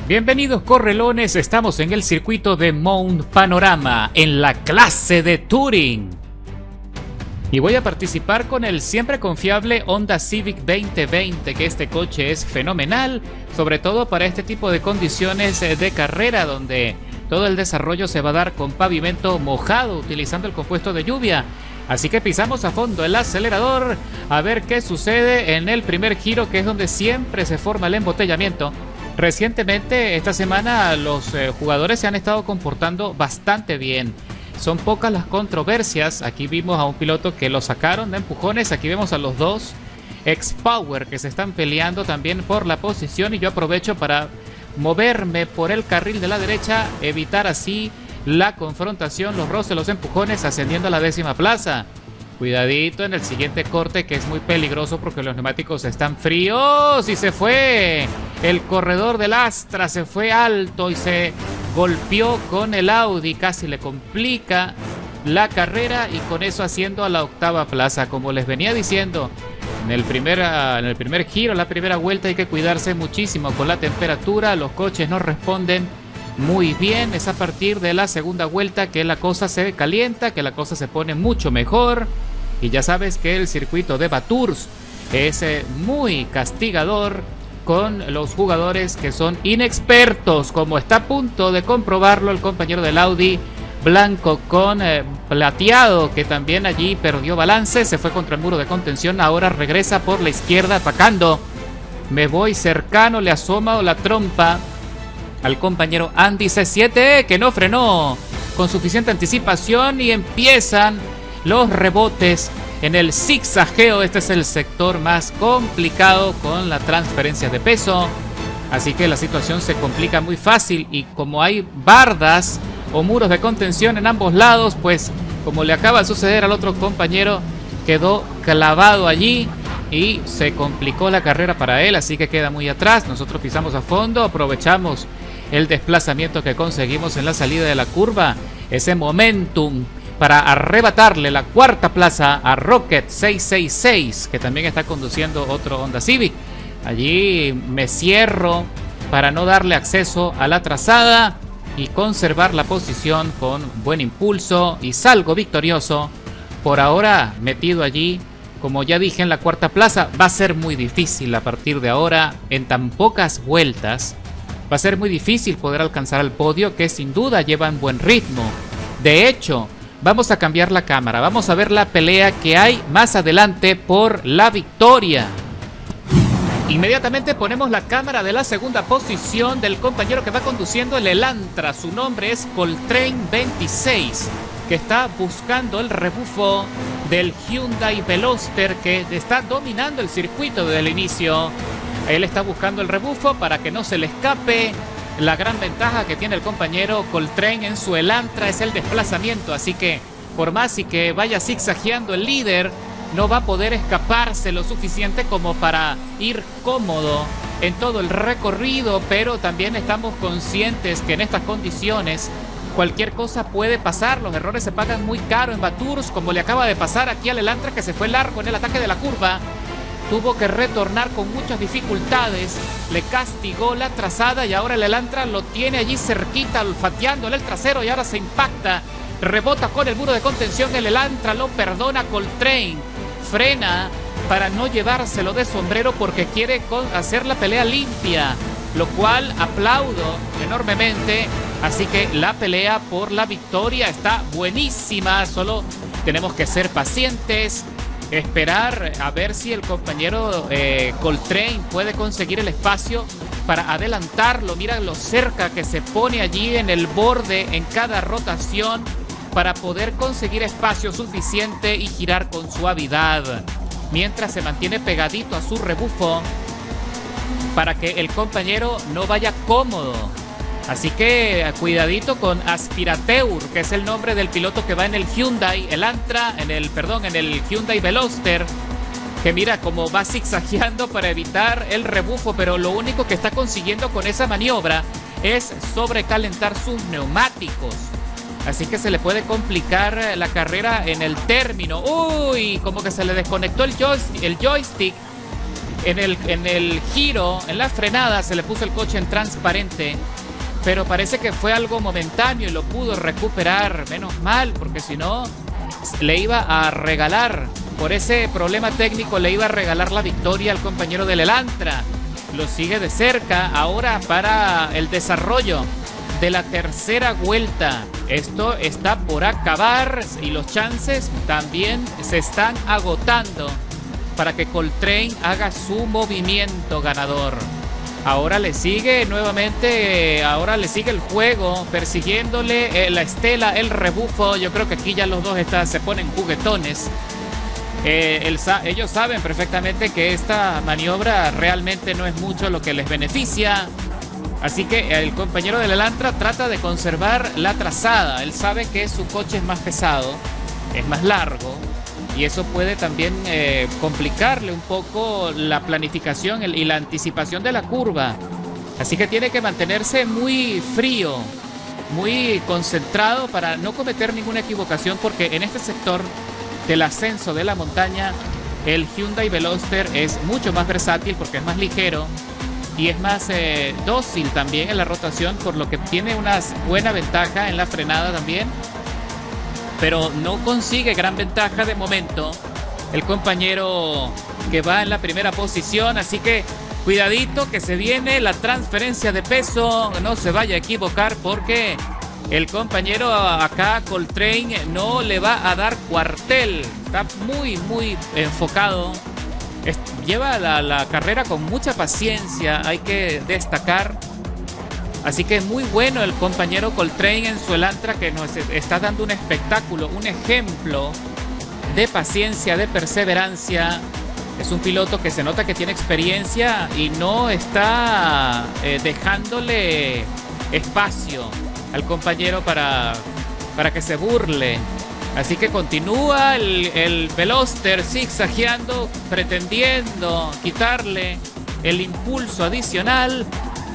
Bienvenidos correlones, estamos en el circuito de Mount Panorama, en la clase de Touring. Y voy a participar con el siempre confiable Honda Civic 2020, que este coche es fenomenal, sobre todo para este tipo de condiciones de carrera, donde todo el desarrollo se va a dar con pavimento mojado, utilizando el compuesto de lluvia. Así que pisamos a fondo el acelerador, a ver qué sucede en el primer giro, que es donde siempre se forma el embotellamiento. Recientemente, esta semana, los jugadores se han estado comportando bastante bien. Son pocas las controversias. Aquí vimos a un piloto que lo sacaron de empujones. Aquí vemos a los dos X-Power que se están peleando también por la posición. Y yo aprovecho para moverme por el carril de la derecha, evitar así la confrontación, los roces, los empujones, ascendiendo a la 10ª plaza. Cuidadito en el siguiente corte, que es muy peligroso porque los neumáticos están fríos. Y se fue el corredor del Astra, se fue alto y se golpeó con el Audi. Casi le complica la carrera y con eso haciendo a la 8ª plaza. Como les venía diciendo, en el primer giro, la primera vuelta, hay que cuidarse muchísimo con la temperatura. Los coches no responden muy bien. Es a partir de la segunda vuelta que la cosa se calienta, que la cosa se pone mucho mejor. Y ya sabes que el circuito de Bathurst es muy castigador con los jugadores que son inexpertos, como está a punto de comprobarlo el compañero del Audi blanco con plateado, que también allí perdió balance, se fue contra el muro de contención, ahora regresa por la izquierda atacando. Me voy cercano, le asoma la trompa al compañero Andy C7, que no frenó con suficiente anticipación y empiezan los rebotes en el zigzagueo. Este es el sector más complicado con la transferencia de peso, así que la situación se complica muy fácil. Y como hay bardas o muros de contención en ambos lados, pues como le acaba de suceder al otro compañero, quedó clavado allí y se complicó la carrera para él, así que queda muy atrás. Nosotros pisamos a fondo, aprovechamos el desplazamiento que conseguimos en la salida de la curva, ese momentum para arrebatarle la 4ª plaza a Rocket 666, que también está conduciendo otro Honda Civic. Allí me cierro para no darle acceso a la trazada y conservar la posición con buen impulso, y salgo victorioso. Por ahora metido allí, como ya dije, en la 4ª plaza. Va a ser muy difícil a partir de ahora, en tan pocas vueltas, va a ser muy difícil poder alcanzar el podio, que sin duda lleva en buen ritmo. De hecho, vamos a cambiar la cámara, vamos a ver la pelea que hay más adelante por la victoria. Inmediatamente ponemos la cámara de la segunda posición del compañero que va conduciendo el Elantra. Su nombre es Coltrane 26, que está buscando el rebufo del Hyundai Veloster, que está dominando el circuito desde el inicio. Él está buscando el rebufo para que no se le escape. La gran ventaja que tiene el compañero Coltrane en su Elantra es el desplazamiento, así que por más y que vaya zigzagueando el líder, no va a poder escaparse lo suficiente como para ir cómodo en todo el recorrido. Pero también estamos conscientes que en estas condiciones cualquier cosa puede pasar. Los errores se pagan muy caro en Bathurst, como le acaba de pasar aquí al Elantra, que se fue largo en el ataque de la curva. Tuvo que retornar con muchas dificultades, le castigó la trazada y ahora el Elantra lo tiene allí cerquita, olfateándole el trasero, y ahora se impacta, rebota con el muro de contención. El Elantra lo perdona Coltrane, frena para no llevárselo de sombrero porque quiere hacer la pelea limpia, lo cual aplaudo enormemente. Así que la pelea por la victoria está buenísima, solo tenemos que ser pacientes, esperar a ver si el compañero Coltrane puede conseguir el espacio para adelantarlo. Mira lo cerca que se pone allí en el borde en cada rotación para poder conseguir espacio suficiente y girar con suavidad, mientras se mantiene pegadito a su rebufo para que el compañero no vaya cómodo. Así que cuidadito con Aspirateur, que es el nombre del piloto que va en el Hyundai Elantra, en el Hyundai Veloster, que mira cómo va zigzagueando para evitar el rebufo, pero lo único que está consiguiendo con esa maniobra es sobrecalentar sus neumáticos. Así que se le puede complicar la carrera en el término. ¡Uy! Como que se le desconectó el joystick. En el giro, en la frenada, se le puso el coche en transparente, pero parece que fue algo momentáneo y lo pudo recuperar. Menos mal, porque si no, le iba a regalar, por ese problema técnico, le iba a regalar la victoria al compañero del Elantra. Lo sigue de cerca ahora para el desarrollo de la tercera vuelta. Esto está por acabar y los chances también se están agotando para que Coltrane haga su movimiento ganador. Ahora le sigue nuevamente, ahora le sigue el juego, persiguiéndole la estela, el rebufo. Yo creo que aquí ya los dos se ponen juguetones. Ellos saben perfectamente que esta maniobra realmente no es mucho lo que les beneficia. Así que el compañero del Elantra trata de conservar la trazada. Él sabe que su coche es más pesado, es más largo, y eso puede también complicarle un poco la planificación y la anticipación de la curva. Así que tiene que mantenerse muy frío, muy concentrado para no cometer ninguna equivocación, porque en este sector del ascenso de la montaña el Hyundai Veloster es mucho más versátil porque es más ligero y es más dócil también en la rotación, por lo que tiene una buena ventaja en la frenada también, pero no consigue gran ventaja de momento el compañero que va en la primera posición. Así que cuidadito que se viene la transferencia de peso, no se vaya a equivocar, porque el compañero acá, Coltrane, no le va a dar cuartel. Está muy enfocado. Lleva la carrera con mucha paciencia, hay que destacar. Así que es muy bueno el compañero Coltrane en su Elantra, que nos está dando un espectáculo, un ejemplo de paciencia, de perseverancia. Es un piloto que se nota que tiene experiencia y no está dejándole espacio al compañero para que se burle. Así que continúa el Veloster zigzagueando, pretendiendo quitarle el impulso adicional.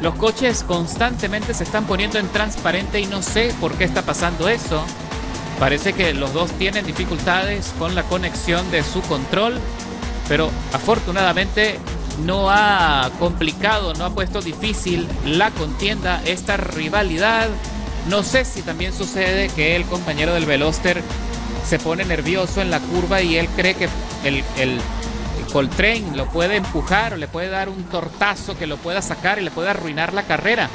Los coches constantemente se están poniendo en transparente y no sé por qué está pasando eso. Parece que los dos tienen dificultades con la conexión de su control, pero afortunadamente no ha complicado, no ha puesto difícil la contienda, esta rivalidad. No sé si también sucede que el compañero del Veloster se pone nervioso en la curva y él cree que el Coltrane lo puede empujar o le puede dar un tortazo que lo pueda sacar y le puede arruinar la carrera.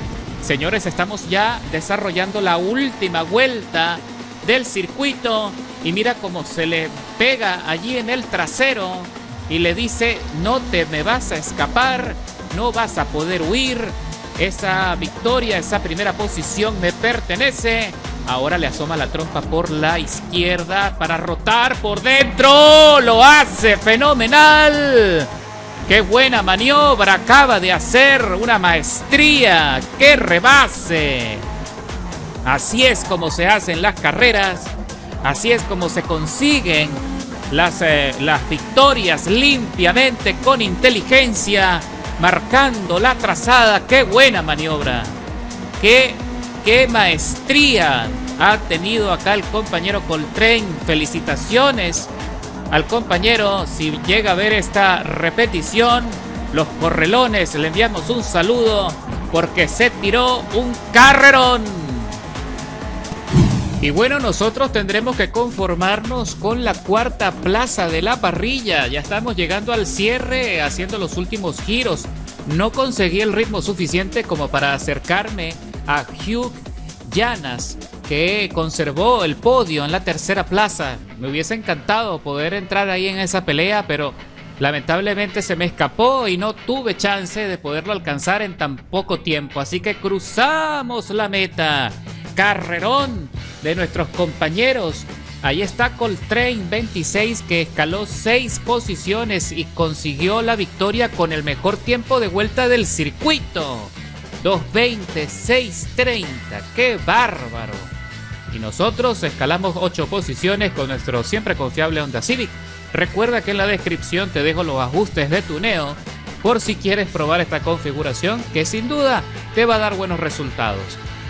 Señores, estamos ya desarrollando la última vuelta del circuito y mira cómo se le pega allí en el trasero y le dice: no te me vas a escapar, no vas a poder huir, esa victoria, esa primera posición me pertenece. Ahora le asoma la trompa por la izquierda para rotar por dentro. Lo hace fenomenal. Qué buena maniobra acaba de hacer. Una maestría. Qué rebase. Así es como se hacen las carreras. Así es como se consiguen las victorias limpiamente, con inteligencia, marcando la trazada. Qué buena maniobra. Qué maestría ha tenido acá el compañero Coltrane. Felicitaciones al compañero. Si llega a ver esta repetición, los correlones, le enviamos un saludo porque se tiró un carrerón. Y bueno, nosotros tendremos que conformarnos con la cuarta plaza de la parrilla. Ya estamos llegando al cierre, haciendo los últimos giros. No conseguí el ritmo suficiente como para acercarme a Hugh Janas, que conservó el podio en la tercera plaza. Me hubiese encantado poder entrar ahí en esa pelea, pero lamentablemente se me escapó y no tuve chance de poderlo alcanzar en tan poco tiempo. Así que cruzamos la meta. Carrerón de nuestros compañeros. Ahí está Coltrane 26, que escaló 6 posiciones y consiguió la victoria con el mejor tiempo de vuelta del circuito. 2:20, 6:30. ¡Qué bárbaro! Y nosotros escalamos 8 posiciones con nuestro siempre confiable Honda Civic. Recuerda que en la descripción te dejo los ajustes de tuneo por si quieres probar esta configuración, que sin duda te va a dar buenos resultados.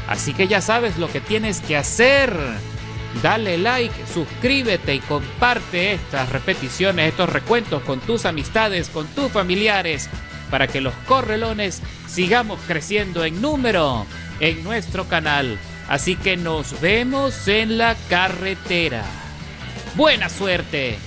Así que ya sabes lo que tienes que hacer. Dale like, suscríbete y comparte estas repeticiones, estos recuentos con tus amistades, con tus familiares, para que los correlones sigamos creciendo en número en nuestro canal. Así que nos vemos en la carretera. ¡Buena suerte!